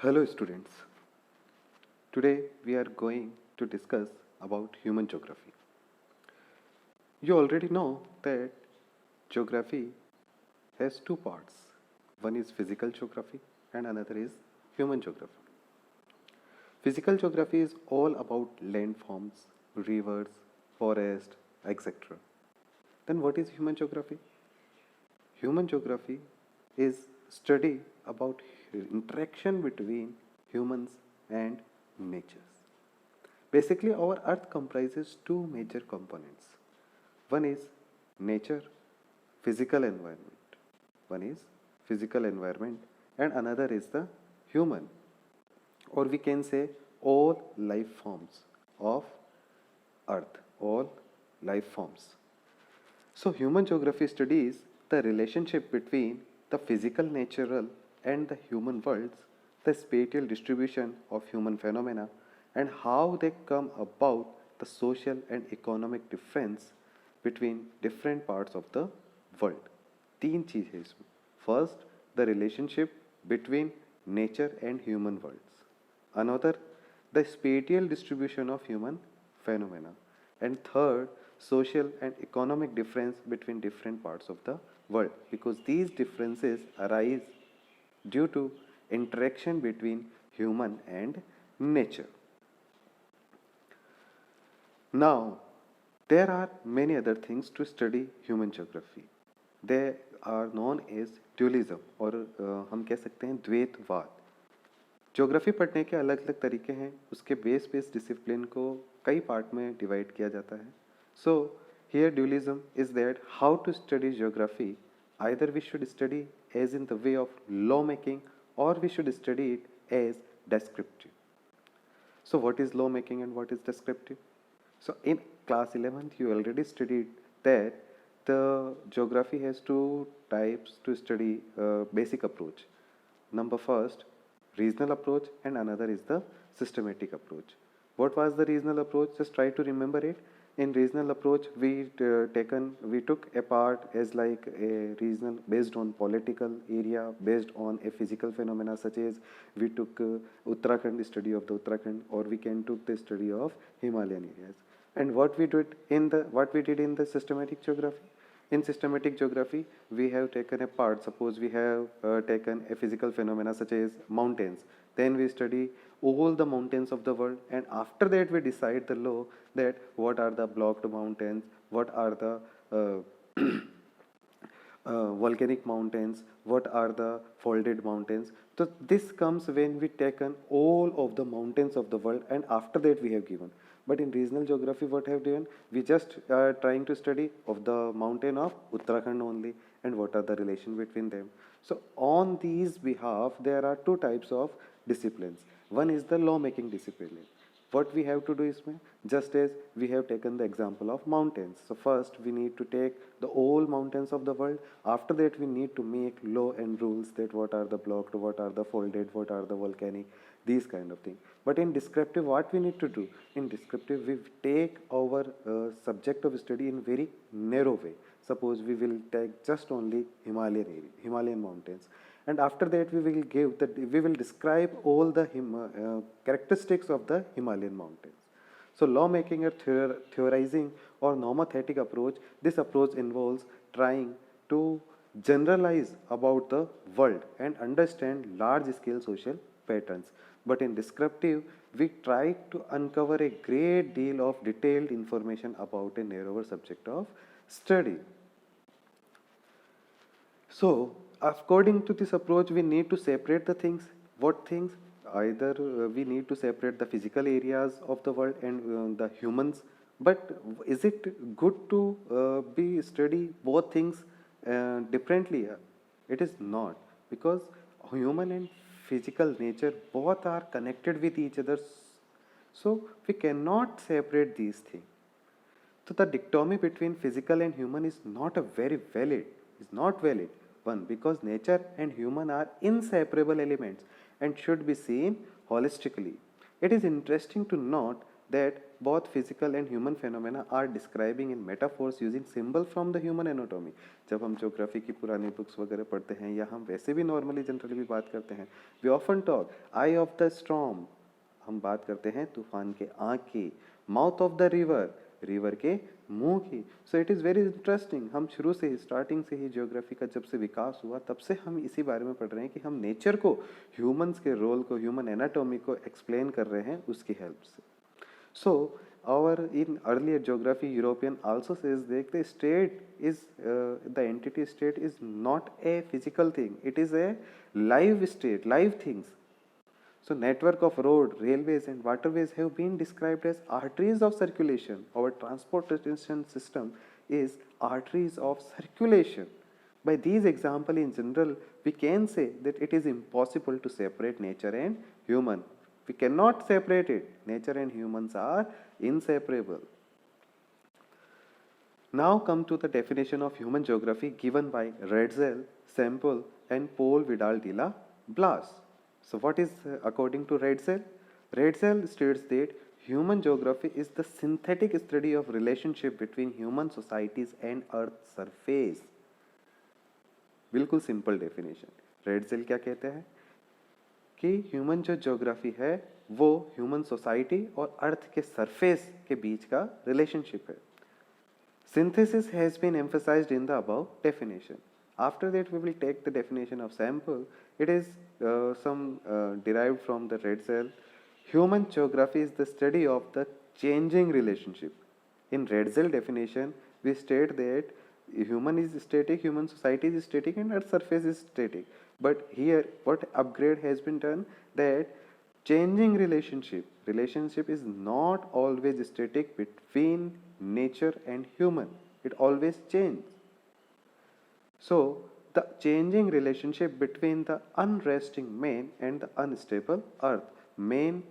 Hello students. Today we are going to discuss about human geography. You already know that geography has two parts. One is physical geography and another is human geography. Physical geography is all about landforms, rivers, forest, etc. Then what is human geography? Human geography is study about interaction between humans and nature. Basically, our earth comprises two major components. One is nature, physical environment. One is physical environment and another is the human, or we can say all life forms of earth, all life forms. So human geography studies the relationship between the physical natural and the human worlds, the spatial distribution of human phenomena, and how they come about, the social and economic difference between different parts of the world. तीन चीज़ है इसमें. First, the relationship between nature and human worlds. Another, the spatial distribution of human phenomena. And third, social and economic difference between different parts of the world, because these differences arise due to interaction between human and nature. Now, there are many other things to study human geography. They are known as dualism, और हम कह सकते हैं द्वैतवाद. Geography पढ़ने के अलग अलग तरीके हैं, उसके बेस डिसिप्लिन को कई पार्ट में डिवाइड किया जाता है. So here dualism is that how to study geography. Either we should study as in the way of law making और we should study it as descriptive. So what is law making and what is descriptive? So in class 11th you already studied that the geography has two types to study basic approach. Number first, regional approach, and another is the systematic approach. What was the regional approach? Just try to remember it. In regional approach, we took a part as like a regional based on political area, based on a physical phenomena, such as we took Uttarakhand, study of the Uttarakhand, or we can took the study of Himalayan areas. And what we did in the systematic geography. In systematic geography, we have taken a part. Suppose we have taken a physical phenomena such as mountains. Then we study all the mountains of the world, and after that we decide the law that what are the blocked mountains, what are the volcanic mountains, what are the folded mountains. So this comes when we taken all of the mountains of the world, and after that we have given. But in regional geography, what have done? We just are trying to study of the mountain of Uttarakhand only and what are the relation between them. So on these behalf, there are two types of disciplines. One is the law making discipline. What we have to do is, just as we have taken the example of mountains. So first we need to take the all mountains of the world. After that we need to make law and rules that what are the blocked, what are the folded, what are the volcanic, these kind of thing. But in descriptive, what we need to do? In descriptive, we take our subject of study in very narrow way. Suppose we will take just only Himalayan area, Himalayan mountains, and after that we will describe all the characteristics of the Himalayan mountains. So law making, a theorizing or normathetic approach. This approach involves trying to generalize about the world and understand large scale social patterns. But in descriptive, we try to uncover a great deal of detailed information about a narrower subject of study. So, according to this approach, we need to separate the things. What things? Either we need to separate the physical areas of the world and the humans. But is it good to be study both things differently? It is not, because human and physical nature both are connected with each other. So we cannot separate these things. So the dichotomy between physical and human is not a very valid, is not valid one, because nature and human are inseparable elements and should be seen holistically. It is interesting to note that both physical and human phenomena are describing in metaphors using symbol from the human anatomy. जब हम geography की पुरानी books वगैरह पढ़ते हैं या हम वैसे भी नॉर्मली जनरली भी बात करते हैं, we often talk eye of the storm, हम बात करते हैं तूफान के आँख की, mouth of the river, river के मुंह की. So it is very interesting. हम शुरू से ही स्टार्टिंग से ही ज्योग्राफी का जब से विकास हुआ तब से हम इसी बारे में पढ़ रहे हैं कि हम नेचर को, ह्यूमंस के रोल को, ह्यूमन एनाटॉमी को एक्सप्लेन कर रहे हैं उसकी हेल्प से. So our in earlier geography European also says that the state is the entity state is not a physical thing, it is a live state, live things. So network of road, railways and waterways have been described as arteries of circulation. Our transportation system is arteries of circulation. By these examples in general, we can say that it is impossible to separate nature and human. We cannot separate it. Nature and humans are inseparable. Now come to the definition of human geography given by Retzel, Semple and Paul Vidal de la Blas. So what is according to Retzel? Retzel states that human geography is the synthetic study of relationship between human societies and earth's surface. बिल्कुल simple definition. Ratzel क्या कहते हैं कि human जो geography है वो human society और अर्थ के सरफेस के बीच का रिलेशनशिप है. Synthesis has been emphasized in the above definition. After that, we will take the definition of sample. It is derived from the Retzel. Human geography is the study of the changing relationship. In Retzel definition, we state that human is static, human society is static, and earth surface is static. But here, what upgrade has been done, that changing relationship is not always static between nature and human. It always changes. So the changing relationship between the unresting main and the unstable earth. Main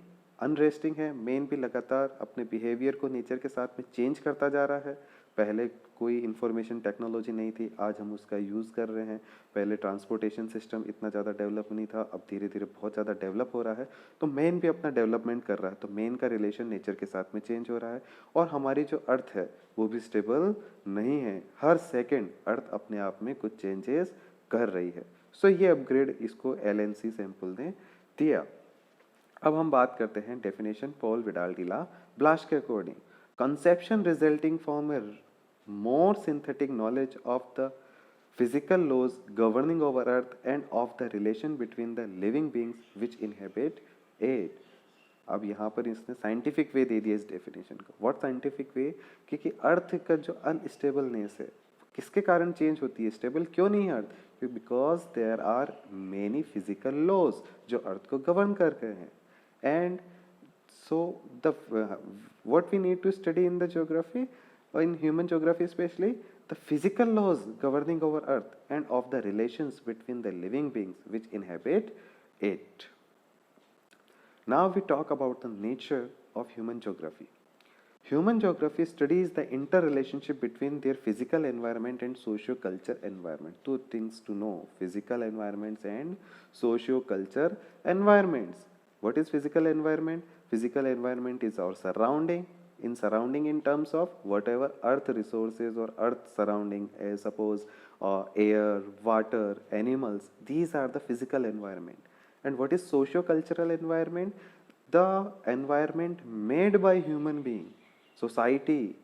अनरेस्टिंग है, main भी लगातार अपने behaviour को nature के साथ में change करता जा रहा है. पहले कोई इंफॉर्मेशन टेक्नोलॉजी नहीं थी, आज हम उसका यूज़ कर रहे हैं. पहले ट्रांसपोर्टेशन सिस्टम इतना ज़्यादा डेवलप नहीं था, अब धीरे धीरे बहुत ज़्यादा डेवलप हो रहा है. तो मेन भी अपना डेवलपमेंट कर रहा है, तो मेन का रिलेशन नेचर के साथ में चेंज हो रहा है. और हमारी जो अर्थ है वो भी स्टेबल नहीं है, हर सेकेंड अर्थ अपने आप में कुछ चेंजेस कर रही है. सो ये अपग्रेड इसको LNC सैंपल ने दिया. अब हम बात करते हैं definition Paul Vidal de la Blache के according. Conception resulting from a more synthetic knowledge of the physical laws governing over earth and of the relation between the living beings which inhabit it. अब यहाँ पर इसने scientific way दे दिया इस definition को. What scientific way? क्योंकि अर्थ का जो अनस्टेबलनेस है किसके कारण चेंज होती है, स्टेबल क्यों नहीं है earth? Because there are many physical laws जो अर्थ को गवर्न कर रहे हैं. And so the what we need to study in the geography, in human geography especially, the physical laws governing over earth and of the relations between the living beings which inhabit it. Now we talk about the nature of human geography. Human geography studies the interrelationship between their physical environment and socio-culture environment. Two things to know: physical environments and socio-culture environments. What is physical environment? Physical environment is our surrounding. In terms of whatever earth resources or earth surrounding, suppose air, water, animals, these are the physical environment. And what is socio-cultural environment? The environment made by human being, society,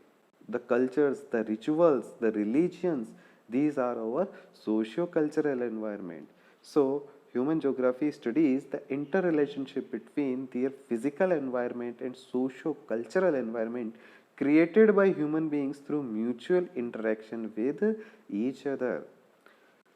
the cultures, the rituals, the religions, these are our socio-cultural environment. So human geography studies the interrelationship between their physical environment and socio-cultural environment created by human beings through mutual interaction with each other.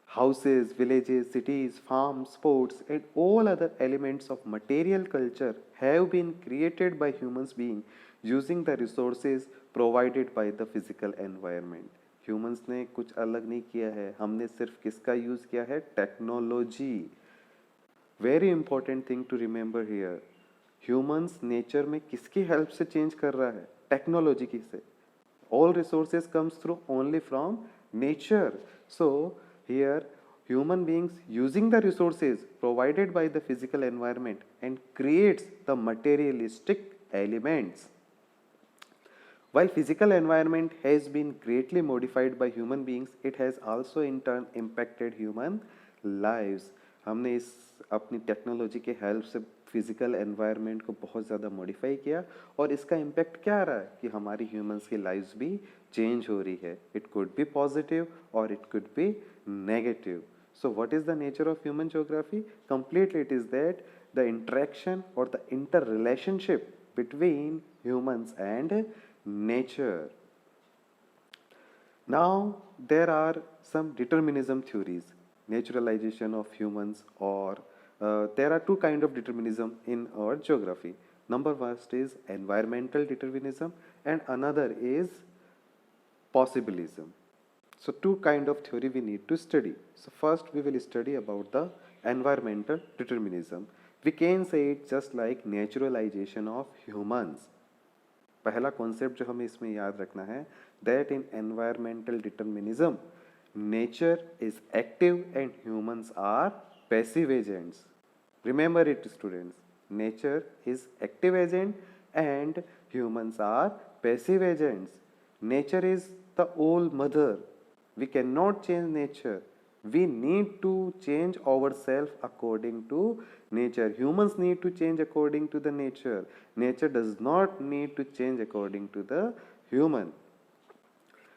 Houses, villages, cities, farms, sports, and all other elements of material culture have been created by human beings using the resources provided by the physical environment. Humans ने कुछ अलग नहीं किया है, हमने सिर्फ किसका use किया है? Technology. Very important thing to remember here. Humans nature में किसकी हेल्प से चेंज कर रहा है? टेक्नोलॉजी की से. All resources comes through only from nature. So here human beings using the resources provided by the physical environment and creates the materialistic elements. While physical environment has been greatly modified by human beings, it has also in turn impacted human lives. हमने इस अपनी technology के help से physical environment को बहुत ज़्यादा modify किया और इसका इम्पैक्ट क्या आ रहा है कि हमारी ह्यूमंस की लाइफ्स भी चेंज हो रही है. इट कुड बी पॉजिटिव और it could be negative. So what is the nature of human geography? Completely it is that the interaction or the interrelationship between humans and nature. Now there are some determinism theories, naturalization of humans, or there are two kind of determinism in our geography. Number first is environmental determinism and another is possibilism. So two kind of theory we need to study. So first we will study about the environmental determinism. We can say it just like naturalization of humans. पहला concept जो हमें इसमें याद रखना है that in environmental determinism nature is active and humans are passive agents. Remember it students, nature is active agent and humans are passive agents. Nature is the old mother. We cannot change nature. We need to change ourselves according to nature. Humans need to change according to the nature. Nature does not need to change according to the human.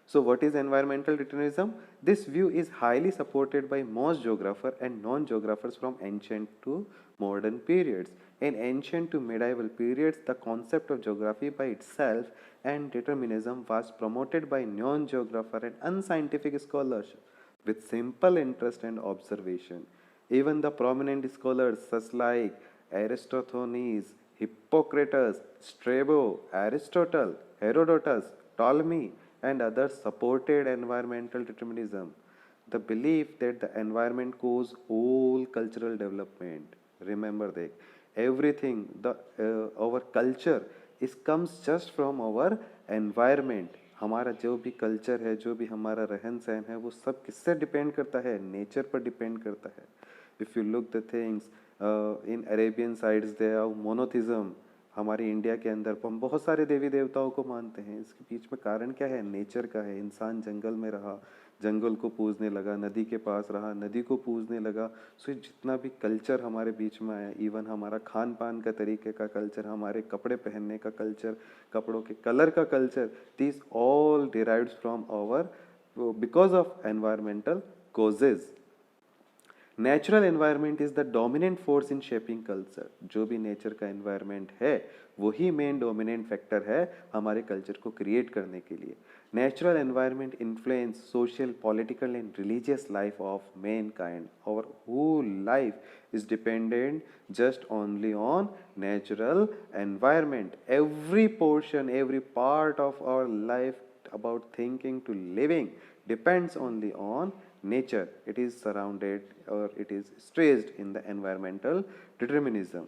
So what is environmental determinism? This view is highly supported by most geographers and non-geographers from ancient to modern periods. In ancient to medieval periods, the concept of geography by itself and determinism was promoted by non-geographer and unscientific scholars with simple interest and observation. Even the prominent scholars such like Aristophanes, Hippocrates, Strabo, Aristotle, Herodotus, Ptolemy, and others supported environmental determinism. The belief that the environment causes all cultural development. Remember that everything, our culture is comes just from our environment. हमारा जो भी culture है, जो भी हमारा रहन सहन है, वो सब किससे डिपेंड करता है? नेचर पर डिपेंड करता है. If you look the things in Arabian sides they are monotheism. हमारे इंडिया के अंदर हम बहुत सारे देवी देवताओं को मानते हैं. इसके बीच में कारण क्या है? नेचर का है. इंसान जंगल में रहा, जंगल को पूजने लगा, नदी के पास रहा, नदी को पूजने लगा. सो जितना भी कल्चर हमारे बीच में आया, इवन हमारा खान पान का तरीके का कल्चर, हमारे कपड़े पहनने का कल्चर, कपड़ों के कलर का culture, this all derived from our because of environmental causes. Natural environment is the dominant force in shaping culture. जो भी नेचर का एनवायरनमेंट है वही मेन डोमिनेंट फैक्टर है हमारे कल्चर को क्रिएट करने के लिए. Natural environment influence social, political and religious life of mankind. Our whole life is dependent just only on natural environment. Every portion, every part of our life about thinking to living depends only on nature. It is surrounded or it is stressed in the environmental determinism.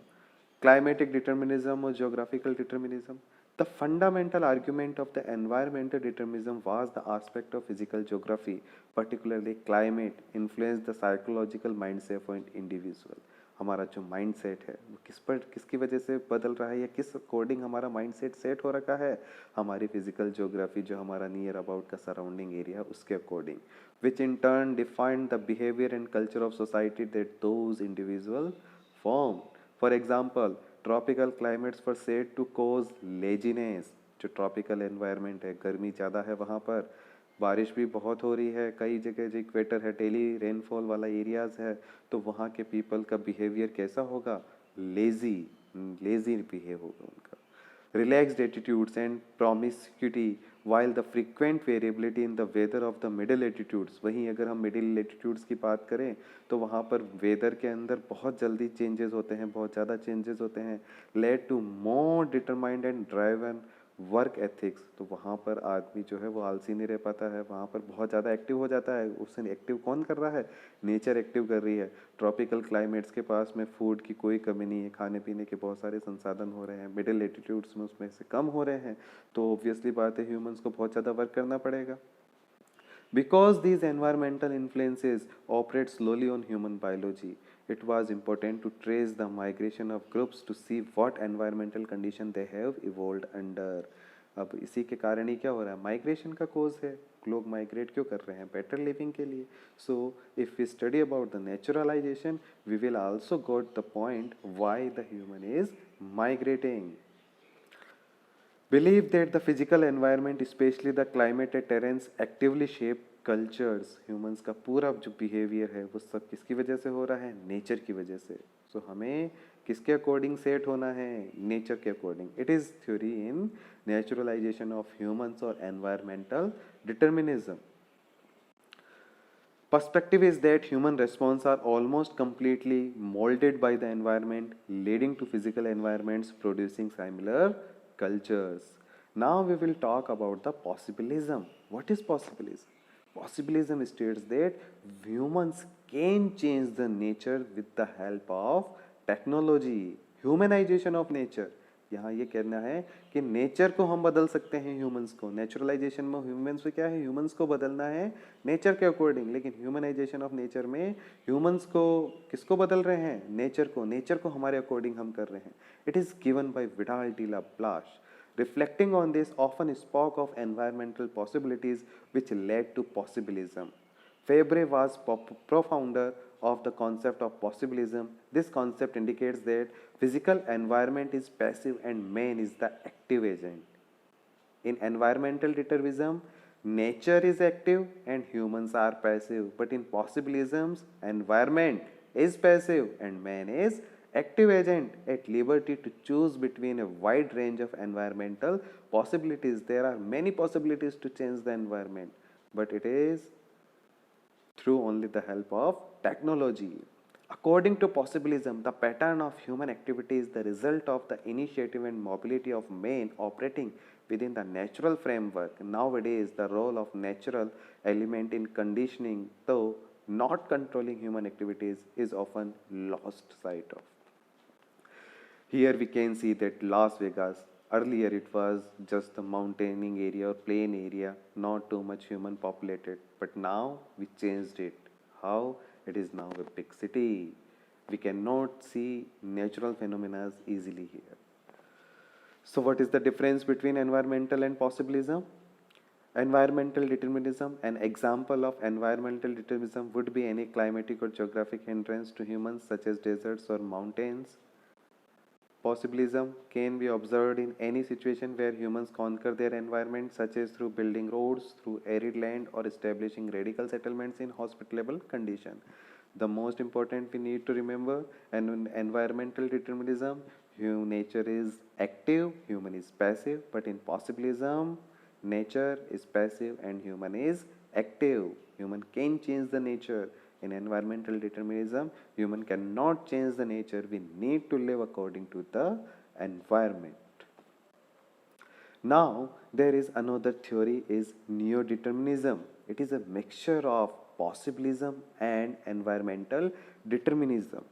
Climatic determinism or geographical determinism. The fundamental argument of the environmental determinism was the aspect of physical geography, particularly climate, influenced the psychological mindset of an individual. हमारा जो mind set है वो किसकी वजह से बदल रहा है या किस अकॉर्डिंग हमारा माइंड सेट हो रखा है? हमारी फिजिकल ज्योग्राफी जो हमारा नियर अबाउट का सराउंडिंग एरिया उसके according, which in turn define the behaviour and culture of society that those individual form. For example, tropical climates for said to cause laziness. जो tropical environment है, गर्मी ज़्यादा है, वहाँ पर बारिश भी बहुत हो रही है, कई जगह जो इक्वेटर है, डेली रेनफॉल वाला एरियाज़ है, तो वहाँ के पीपल का बिहेवियर कैसा होगा? लेजी बिहेव होगा उनका. Relaxed attitudes and promiscuity while the frequent variability in the weather of the middle attitudes. वहीं अगर हम मिडिल एटीट्यूड्स की बात करें तो वहाँ पर वेदर के अंदर बहुत जल्दी चेंजेस होते हैं, बहुत ज़्यादा चेंजेस होते हैं. Led to more determined and driven work ethics. तो वहाँ पर आदमी जो है वो आलसी नहीं रह पाता है, वहाँ पर बहुत ज़्यादा एक्टिव हो जाता है. उससे एक्टिव कौन कर रहा है? नेचर एक्टिव कर रही है. ट्रॉपिकल क्लाइमेट्स के पास में फूड की कोई कमी नहीं है, खाने पीने के बहुत सारे संसाधन हो रहे हैं. मिडिल एटीट्यूड्स में उसमें से कम हो रहे हैं, तो ऑब्वियसली बात है ह्यूमंस को बहुत ज़्यादा वर्क करना पड़ेगा. Because these environmental influences operate slowly on human biology, it was important to trace the migration of groups to see what environmental condition they have evolved under. अब इसी के कारण ही क्या हो रहा है, माइग्रेशन का कोज है। लोग माइग्रेट क्यों कर रहे हैं, बेटर लिविंग के लिए। So if we study about the naturalization we will also got the point why the human is migrating. Believe that the physical environment, especially the climate and terrains, actively shape cultures. Humans का पूरा जो behavior है वो सब किसकी वजह से हो रहा है, नेचर की वजह से। So हमें किसके अकॉर्डिंग सेट होना है, नेचर के according. It is theory in naturalisation of humans और environmental determinism. Perspective is that human response are almost completely molded by the environment, leading to physical environments producing similar cultures. Now we will talk about the possibilism. What is possibilism? Possibilism states that humans can change the nature with the help of technology, humanization of nature. यहाँ ये कहना है कि nature को हम बदल सकते हैं, ह्यूमंस को। नेचुरलाइजेशन में ह्यूमंस को क्या है, ह्यूमंस को बदलना है नेचर के अकॉर्डिंग, लेकिन ह्यूमनाइजेशन ऑफ नेचर में ह्यूमंस को किसको बदल रहे हैं, नेचर को। नेचर को हमारे अकॉर्डिंग हम कर रहे हैं। It is given by Vidal de Laplace. Reflecting on this, often spoke of environmental possibilities which led to possibilism. Fabre was profounder of the concept of possibilism. This concept indicates that physical environment is passive and man is the active agent. In environmental determinism, nature is active and humans are passive. But in possibilisms, environment is passive and man is active agent at liberty to choose between a wide range of environmental possibilities. There are many possibilities to change the environment, but it is through only the help of technology. According to possibilism, the pattern of human activity is the result of the initiative and mobility of man operating within the natural framework. Nowadays, the role of natural element in conditioning, though not controlling human activities, is often lost sight of. Here we can see that Las Vegas, earlier it was just a mountaining area or plain area, not too much human populated, but now we changed it. How? It is now a big city. We cannot see natural phenomena easily here. So what is the difference between environmental and possibilism? Environmental determinism. An example of environmental determinism would be any climatic or geographic hindrance to humans such as deserts or mountains. Possibilism can be observed in any situation where humans conquer their environment, such as through building roads through arid land or establishing radical settlements in hospitable conditions. The most important we need to remember, in environmental determinism, nature is active, human is passive, but in possibilism, nature is passive and human is active. Human can change the nature. In environmental determinism, human cannot change the nature. We need to live according to the environment. Now, there is another theory is neo-determinism. It is a mixture of possibilism and environmental determinism.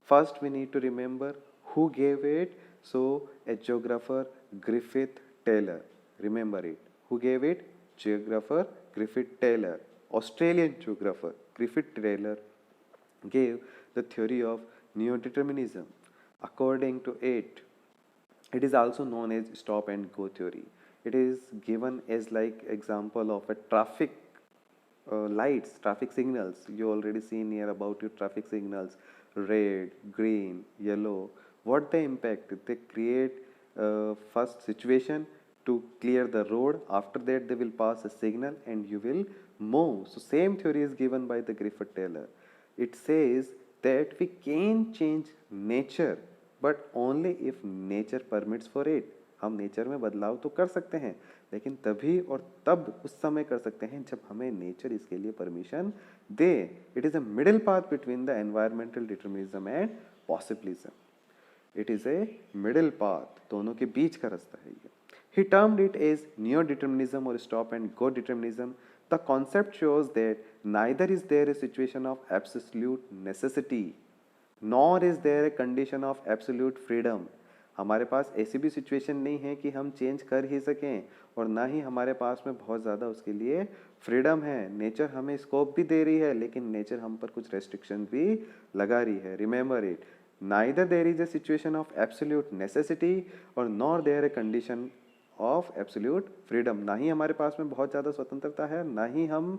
First, we need to remember who gave it. So, a geographer, Griffith Taylor. Remember it. Who gave it? Geographer Griffith Taylor. Australian geographer Griffith Taylor gave the theory of neo-determinism. According to it, it is also known as stop and go theory. It is given as like example of a traffic lights, traffic signals. You already seen here about your traffic signals, red, green, yellow. What they impact? They create first situation to clear the road. After that, they will pass a signal and you will move. So same theory is given by the Griffith Taylor. It says that we can change nature, but only if nature permits for it. हम nature में बदलाव तो कर सकते हैं, लेकिन तभी और तब उस समय कर सकते हैं जब हमें नेचर इसके लिए permission they. It is a middle path between the environmental determinism and possibilism. It is a middle path, दोनों के बीच का रास्ता है ये. He termed it as neo-determinism or stop-and-go determinism. The concept shows that neither is there a situation of absolute necessity, nor is there a condition of absolute freedom. हमारे पास ऐसी भी situation नहीं है कि हम चेंज कर ही सकें, और ना ही हमारे पास में बहुत ज़्यादा उसके लिए फ्रीडम है. नेचर हमें स्कोप भी दे रही है, लेकिन नेचर हम पर कुछ रेस्ट्रिक्शन भी लगा रही है. Remember it, neither there is a situation of absolute necessity or nor there a condition of absolute freedom. ना ही हमारे पास में बहुत ज़्यादा स्वतंत्रता है, ना ही हम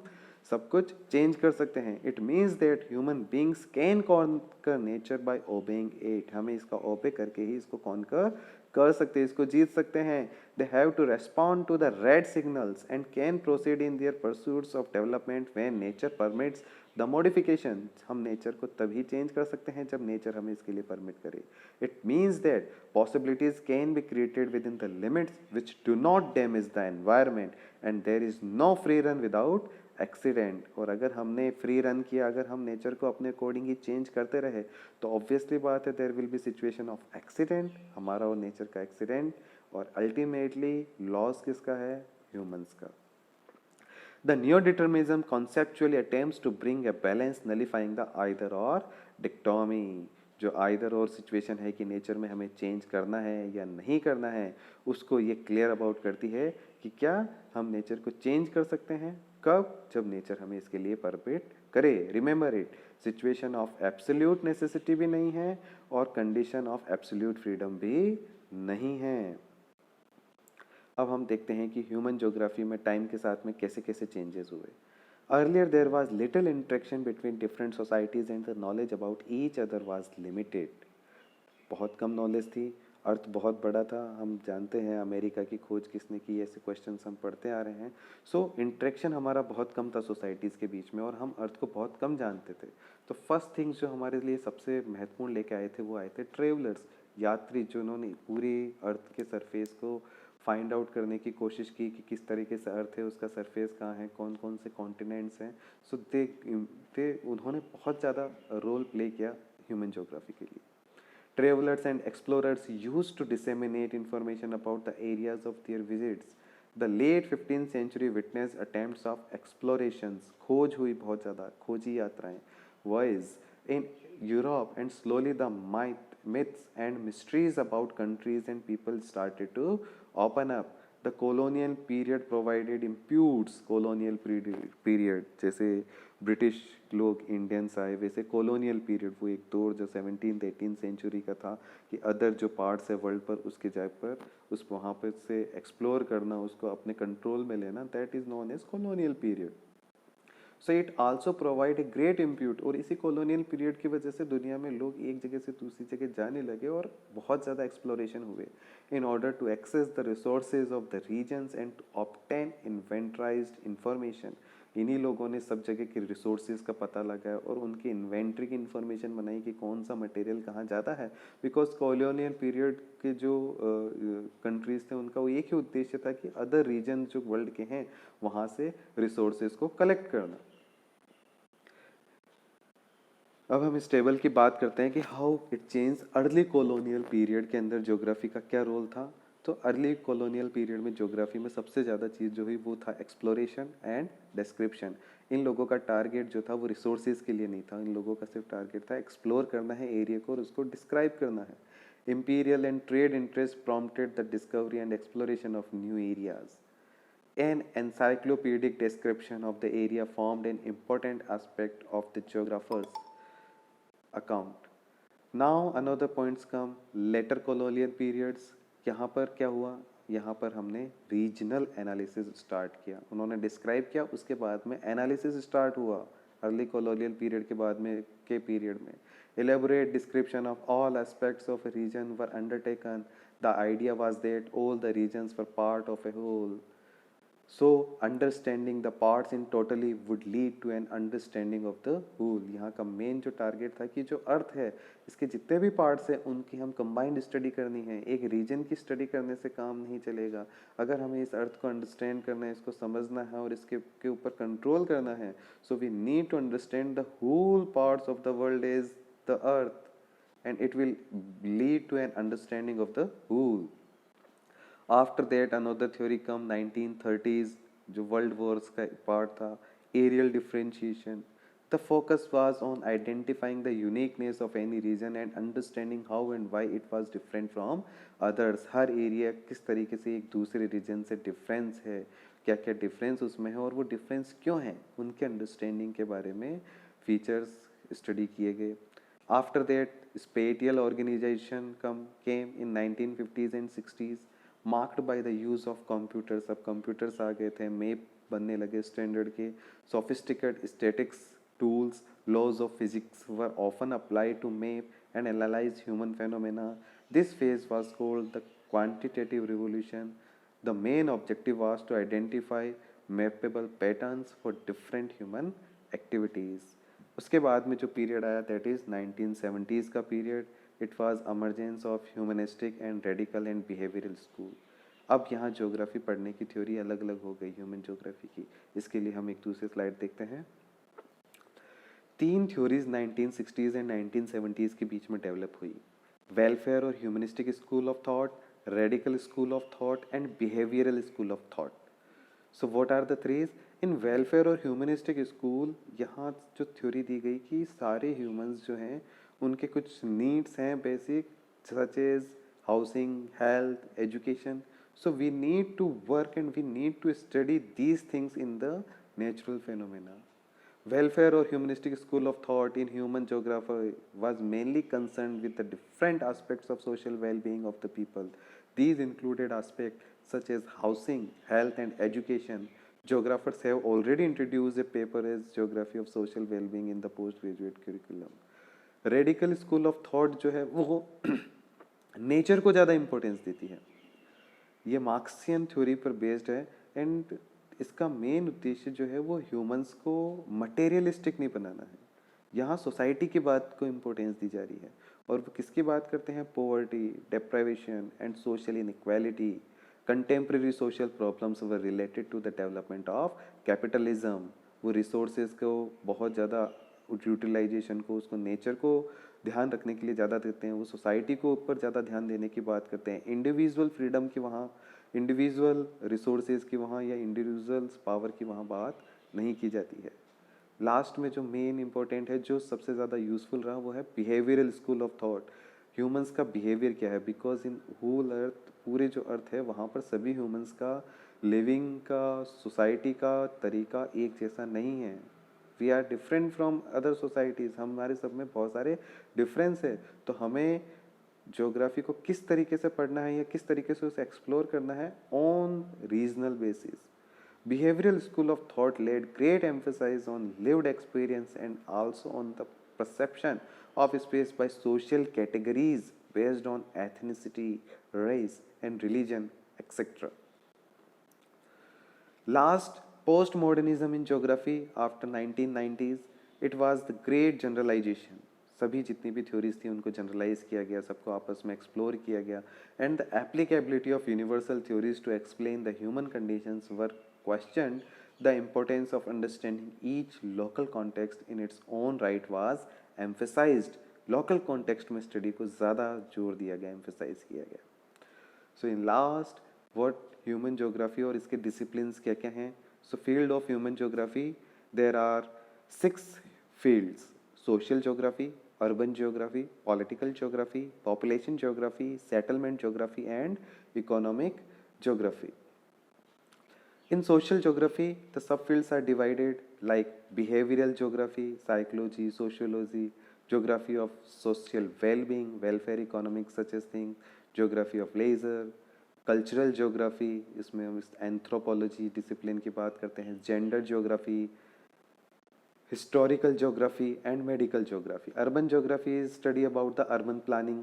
सब कुछ चेंज कर सकते हैं। It means that human beings can conquer nature by obeying it. हमें इसका ओबे करके ही इसको कॉन्कर कर सकते हैं, इसको जीत सकते हैं। They have to respond to the red signals and can proceed in their pursuits of development when nature permits the modification. हम नेचर को तभी चेंज कर सकते हैं जब नेचर हमें इसके लिए परमिट करे। It means that possibilities can be created within the limits which do not damage the environment and there is no free run without accident. और अगर हमने फ्री रन किया, अगर हम नेचर को अपने अकॉर्डिंग ही चेंज करते रहे तो ऑब्वियसली बात है there will be situation of accident, हमारा और नेचर का एक्सीडेंट, और अल्टीमेटली लॉस किसका है? ह्यूमंस का। The neo-determinism conceptually attempts to bring a balance nullifying the either or dichotomy। जो आइदर और सिचुएशन है कि नेचर में हमें चेंज करना है या नहीं करना है, उसको ये क्लियर अबाउट करती है कि क्या हम नेचर को चेंज कर सकते हैं, कब? जब नेचर हमें इसके लिए परमिट करे। Remember it, situation of absolute necessity भी नहीं है और कंडीशन ऑफ एब्सोल्यूट फ्रीडम भी नहीं है। अब हम देखते हैं कि ह्यूमन ज्योग्राफी में टाइम के साथ में कैसे कैसे चेंजेस हुए। Earlier there was little interaction between different societies and the knowledge about each other was limited. बहुत कम नॉलेज थी, अर्थ बहुत बड़ा था, हम जानते हैं अमेरिका की खोज किसने की, ऐसे क्वेश्चंस हम पढ़ते आ रहे हैं। सो इंटरेक्शन हमारा बहुत कम था सोसाइटीज़ के बीच में और हम अर्थ को बहुत कम जानते थे। तो फर्स्ट थिंग्स जो हमारे लिए सबसे महत्वपूर्ण लेके आए थे वो आए थे ट्रेवलर्स, यात्री, जिन्होंने पूरी अर्थ के सरफेस को फाइंड आउट करने की कोशिश की कि किस तरीके से अर्थ है, उसका सरफेस कहाँ है, कौन कौन से कॉन्टिनेंट्स हैं। सो उन्होंने बहुत ज़्यादा रोल प्ले किया ह्यूमन ज्योग्राफी के लिए। Travelers and explorers used to disseminate information about the areas of their visits. The late 15th century witnessed attempts of explorations, खोज हुई बहुत ज़्यादा, खोजी यात्राएं, voyages in Europe, and slowly the myths and mysteries about countries and people started to open up. The colonial period provided imputes colonial period, जैसे British लोग Indians आए वैसे कॉलोनियल पीरियड, वो एक दौर जो 17th-18th सेंचुरी का था कि अदर जो पार्ट्स है वर्ल्ड पर उसके जगह पर उस वहाँ पर से एक्सप्लोर करना, उसको अपने कंट्रोल में लेना, that is known as colonial period. So it also provide a great impetus. और इसी कॉलोनियल पीरियड की वजह से दुनिया में लोग एक जगह से दूसरी जगह जाने लगे और बहुत ज़्यादा एक्सप्लोरेशन हुए in order to access the resources of the regions and to obtain inventorised information. इन्हीं लोगों ने सब जगह के रिसोर्सेज का पता लगाया और उनकी इन्वेंट्री की इन्फॉर्मेशन बनाई कि कौन सा मटेरियल कहाँ ज़्यादा है। बिकॉज कॉलोनियल पीरियड के जो कंट्रीज थे उनका वो एक ही उद्देश्य था कि अदर रीजन जो वर्ल्ड के हैं वहाँ से रिसोर्सेज को कलेक्ट करना। अब हम इस टेबल की बात करते हैं कि how it change. Early colonial period के अंदर ज्योग्राफी का क्या रोल था? तो अर्ली कॉलोनियल पीरियड में ज्योग्राफी में सबसे ज़्यादा चीज़ जो हुई वो था एक्सप्लोरेशन एंड डिस्क्रिप्शन। इन लोगों का टारगेट जो था वो रिसोर्सेज के लिए नहीं था, इन लोगों का सिर्फ टारगेट था एक्सप्लोर करना है एरिया को और उसको डिस्क्राइब करना है। Imperial and trade interest prompted the discovery and exploration of new areas. An encyclopedic description of the area formed an important aspect of the geographer's account. Now another points come later colonial periods। यहाँ पर क्या हुआ? यहाँ पर हमने regional analysis start किया, उन्होंने describe किया, उसके बाद में एनालिसिस स्टार्ट हुआ अर्ली कॉलोनियल पीरियड के बाद में के पीरियड में। elaborate description of all aspects of a region were undertaken। the idea was that all the regions were part of a whole। So understanding the parts in totally would lead to an understanding of the whole। यहाँ का main जो target था कि जो अर्थ है इसके जितने भी पार्ट्स हैं उनकी हम कंबाइंड स्टडी करनी है। एक रीजन की स्टडी करने से काम नहीं चलेगा। अगर हमें इस अर्थ को अंडरस्टैंड करना है, इसको समझना है और इसके के ऊपर कंट्रोल करना है, so we need to understand the whole parts of the world is the earth and it will lead to an understanding of the whole. After that another theory come 1930s जो world wars का part था, areal differentiation. The focus was on identifying the uniqueness of any region and understanding how and why it was different from others. हर area किस तरीके से एक दूसरे reason से डिफरेंस है, क्या क्या डिफरेंस उसमें है और वो डिफरेंस क्यों है, उनके अंडरस्टैंडिंग के बारे में फीचर्स स्टडी किए गए। After that, spatial organization came in 1950s and 60s। Marked by the use of computers. अब कंप्यूटर्स आ गए थे, मैप बनने लगे स्टैंडर्ड के, sophisticated statics tools, laws of physics were often applied to map and analyze human phenomena. This phase was called the quantitative revolution. The main objective was to identify mappable patterns for different human activities. उसके बाद में जो period आया that is 1970s का period. It was emergence of humanistic and radical and behavioral school. अब यहाँ geography पढ़ने की थ्योरी अलग अलग हो गई ह्यूमन ज्योग्राफी की. इसके लिए हम एक दूसरे स्लाइड देखते हैं. तीन थ्योरीज 1960s एंड 1970s के बीच में डेवलप हुई. वेलफेयर और humanistic school of thought, radical school of thought and behavioural school of thought. So what are the threes? In welfare और ह्यूमनिस्टिक स्कूल यहाँ जो थ्योरी दी गई कि सारे ह्यूमंस जो हैं उनके कुछ नीड्स हैं basic, such as housing, health, education. So we need to work and we need to study these things in the natural phenomena. Welfare or humanistic school of thought in human geography was mainly concerned with the different aspects of social well-being of the people. These included aspects such as housing, health and education. Geographers have already introduced a paper as Geography of Social Well-being in the postgraduate curriculum. Radical school of thought जो है वो nature को ज़्यादा importance देती है. ये Marxian theory पर based है एंड इसका मेन उद्देश्य जो है वो ह्यूमंस को मटेरियलिस्टिक नहीं बनाना है. यहाँ सोसाइटी की बात को इम्पोर्टेंस दी जा रही है और वो किसकी बात करते हैं? Poverty, deprivation and social inequality. Contemporary social problems were related to the development of capitalism. वो रिसोर्सेज को बहुत ज़्यादा यूटिलाइजेशन को, उसको नेचर को ध्यान रखने के लिए ज़्यादा देते हैं. वो सोसाइटी को ऊपर ज़्यादा ध्यान देने की बात करते हैं. इंडिविजुअल फ्रीडम की वहाँ, इंडिविजुअल रिसोर्सेज की वहाँ या इंडिविजुअल पावर की वहाँ बात नहीं की जाती है. लास्ट में जो मेन इंपॉर्टेंट है, जो सबसे ज़्यादा यूजफुल रहा, वो है behavioural school of thought. Humans का बिहेवियर क्या है? बिकॉज इन होल अर्थ, पूरे जो अर्थ है वहाँ पर सभी ह्यूमंस का लिविंग का, सोसाइटी का तरीका एक जैसा नहीं है. We are different from other societies. हमारे सब में बहुत सारे डिफरेंस है. तो हमें ज्योग्राफी को किस तरीके से पढ़ना है या किस तरीके से उसे एक्सप्लोर करना है on regional basis. Behavioral school of thought laid great emphasis on lived experience and also on the perception of space by social categories based on ethnicity, race and religion, etc. Last, postmodernism in geography after 1990s. It was the great generalization. सभी जितनी भी theories थी उनको generalise किया गया, सबको आपस में एक्सप्लोर किया गया and the applicability of universal theories to explain the human conditions were questioned. The importance of understanding each local context in its own right was emphasized. Local context में स्टडी को ज़्यादा जोर दिया गया, एम्फेसाइज किया गया. So in last, what human geography और इसके डिसिप्लिन्स क्या क्या हैं? So field of human geography, there are 6 fields: social geography, urban geography, political geography, population geography, settlement geography and economic geography. In social geography, the subfields are divided like behavioral geography, psychology, sociology, geography of social well-being, welfare economics such as things, geography of leisure, cultural geography, इसमें हम anthropology discipline की बात करते हैं, gender geography, historical geography and medical geography. Urban geography is study about the urban planning.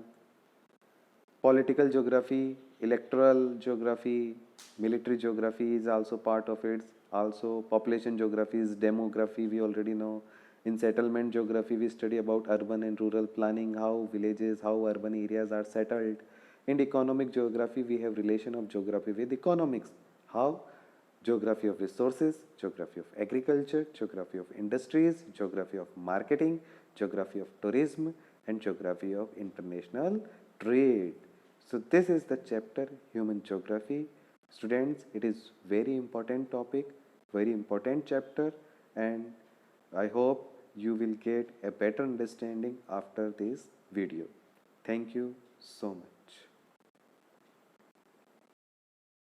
Political geography, electoral geography, military geography is also part of it. Also population geography is demography, we already know. In settlement geography we study about urban and rural planning, how villages, how urban areas are settled. In economic geography we have relation of geography with economics, how geography of resources, geography of agriculture, geography of industries, geography of marketing, geography of tourism and geography of international trade. So this is the chapter human geography. Students, it is very important topic, very important chapter, and I hope you will get a better understanding after this video. Thank you so much.